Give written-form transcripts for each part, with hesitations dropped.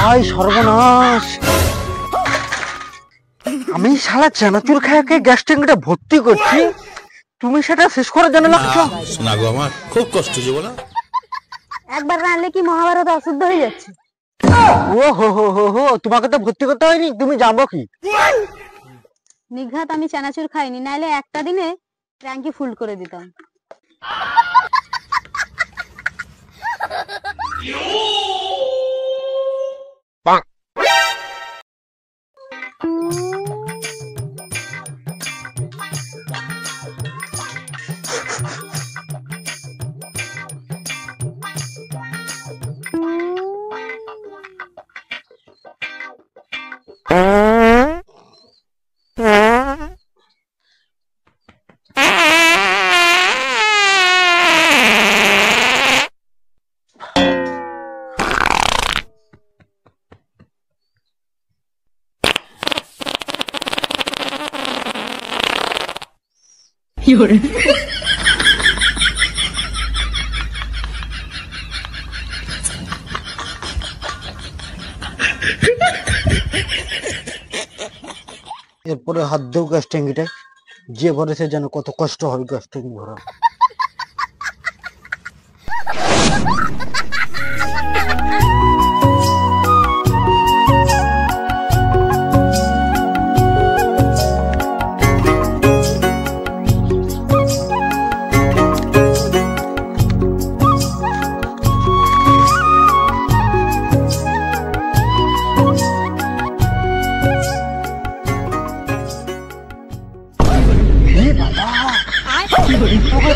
হায় সর্বনাশ, আমি শালা চানাচুর খায়াকে গ্যাস ট্যাঙ্কিটা ভর্তি করছি, তুমি সেটা শেষ করার জন্য লাগছো না গো, আমার খুব কষ্ট যে বলা। একবার রানলে কি মহাভারত অশুদ্ধ হয়ে যাচ্ছে? ও হো হো হো হো, তোমাকে তো ভর্তি করতে হয়নি, তুমি যাবো কি? নিঘাত আমি চানাচুর খাইনি, নাইলে একটা দিনে ট্যাঙ্কি ফুল করে দিতাম। এরপরে হাত দেও গ্যাস ট্যাঙ্কিটায়, যে ভরেছে যেন কত কষ্ট হবে গ্যাস ট্যাঙ্কি ভরা।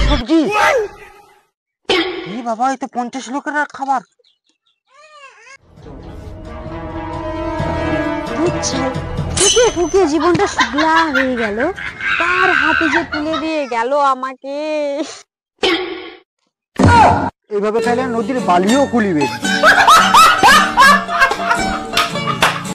সবজি বাবা, এই তো 50 লোকের খাবার। ফুকে ফুকে জীবনটা শুকলা হয়ে গেল, তার হাতে যে তুলে দিয়ে গেল আমাকে। এইভাবে খাইলে নদীর বালিও কুলিবে।